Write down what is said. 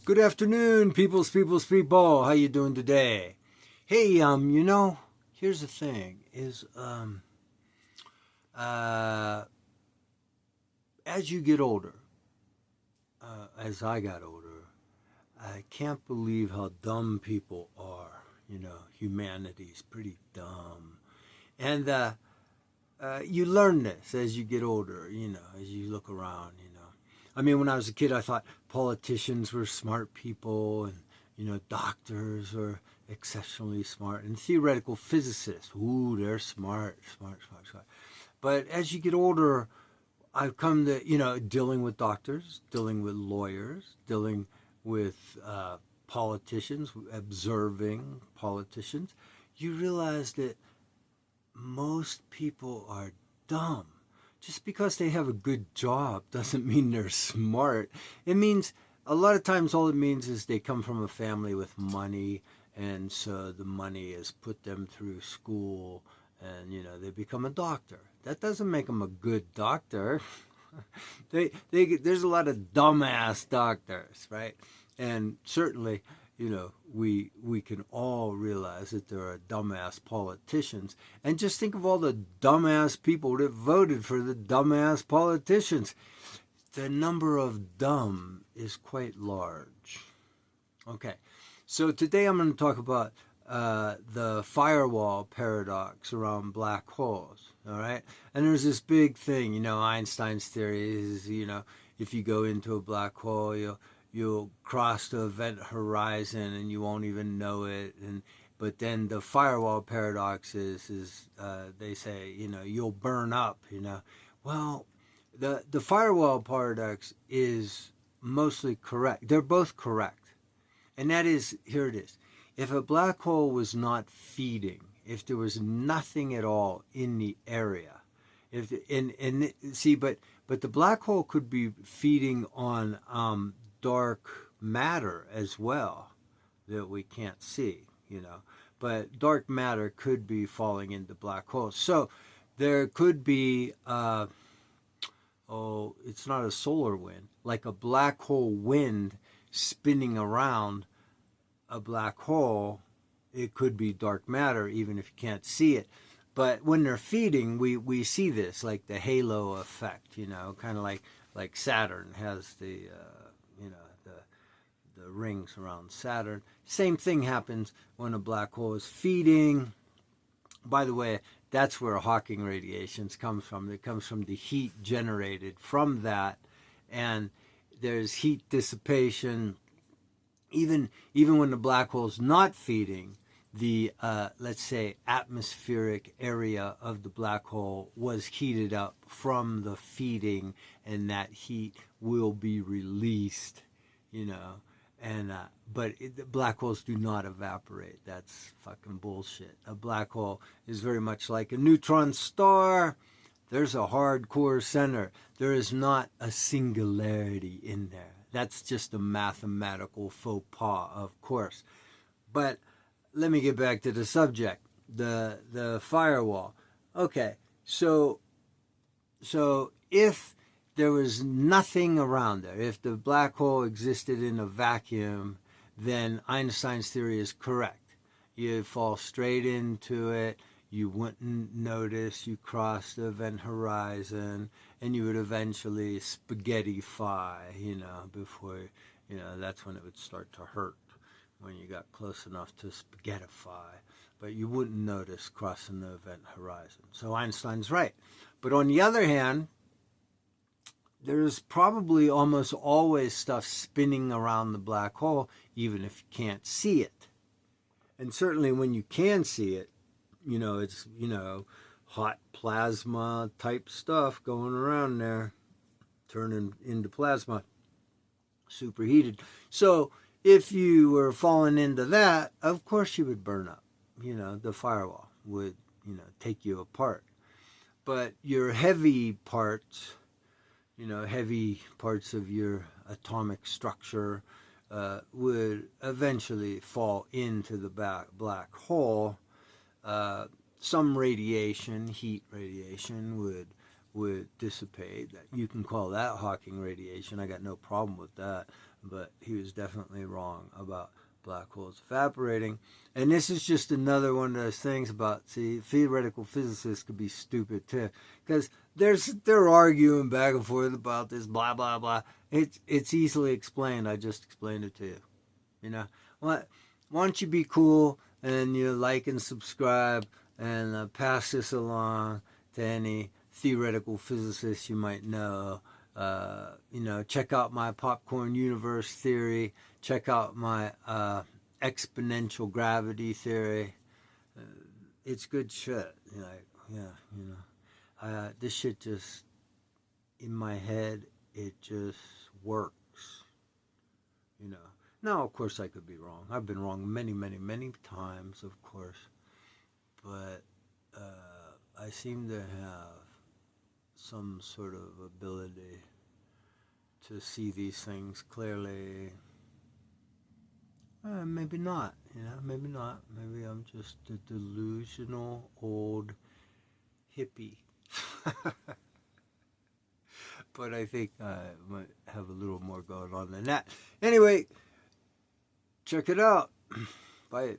Good afternoon, people. How you doing today? Hey, here's the thing: uh, as you get older, as I got older, I can't believe how dumb people are. Humanity's pretty dumb, and you learn this as you get older. As you look around. I mean, when I was a kid, I thought politicians were smart people, and doctors are exceptionally smart, and theoretical physicists, ooh, they're smart, smart, smart, smart. But as you get older, I've come to dealing with doctors, dealing with lawyers, dealing with politicians, observing politicians. You realize that most people are dumb. Just because they have a good job doesn't mean they're smart. It means a lot of times all it means is they come from a family with money, and so the money has put them through school, and they become a doctor. That doesn't make them a good doctor. There's a lot of dumbass doctors, right? And certainly, we can all realize that there are dumbass politicians. And just think of all the dumbass people that voted for the dumbass politicians. The number of dumb is quite large. Okay, so today I'm going to talk about the firewall paradox around black holes. All right, and there's this big thing, Einstein's theory is, if you go into a black hole, you'll cross the event horizon and you won't even know it. And but then the firewall paradox is they say, you'll burn up. Well, the firewall paradox is mostly correct. They're both correct. And that is, here it is. If a black hole was not feeding, if there was nothing at all in the area, if and see, but the black hole could be feeding on dark matter as well that we can't see. But dark matter could be falling into black holes. So there could be, it's not a solar wind, like a black hole wind spinning around a black hole. It could be dark matter, even if you can't see it. But when they're feeding, we see this, like the halo effect, kind of like Saturn has the, the rings around Saturn. Same thing happens when a black hole is feeding. By the way, that's where Hawking radiations comes from. It comes from the heat generated from that, and there's heat dissipation. Even when the black hole's not feeding, the let's say atmospheric area of the black hole was heated up from the feeding, and that heat will be released, and the black holes do not evaporate. That's fucking bullshit. A black hole is very much like a neutron star. There's a hardcore center. There is not a singularity in there. That's just a mathematical faux pas, of course. But let me get back to the subject, the firewall. Okay, so if there was nothing around there, if the black hole existed in a vacuum, then Einstein's theory is correct. You'd fall straight into it. You wouldn't notice you crossed the event horizon, and you would eventually spaghettify, before, that's when it would start to hurt, when you got close enough to spaghettify. But you wouldn't notice crossing the event horizon. So Einstein's right. But on the other hand, there's probably almost always stuff spinning around the black hole, even if you can't see it. And certainly when you can see it, it's, hot plasma type stuff going around there, turning into plasma, superheated. So if you were falling into that, of course you would burn up. The firewall would, take you apart. But your heavy parts, heavy parts of your atomic structure would eventually fall into the black hole. Some radiation, heat radiation, would dissipate. You can call that Hawking radiation. I got no problem with that. but he was definitely wrong about black holes evaporating. And this is just another one of those things about, see, theoretical physicists could be stupid too, because they're arguing back and forth about this blah blah blah. It's easily explained. I just explained it to you. You know, why don't you be cool and like and subscribe and pass this along to any theoretical physicists you might know. Check out my popcorn universe theory. Check out my exponential gravity theory. It's good shit. This shit just in my head. It just works. Now, of course, I could be wrong. I've been wrong many, many, many times, of course. But I seem to have some sort of ability to see these things clearly. Maybe not, maybe not. Maybe I'm just a delusional old hippie. But I think I might have a little more going on than that. Anyway, check it out. Bye.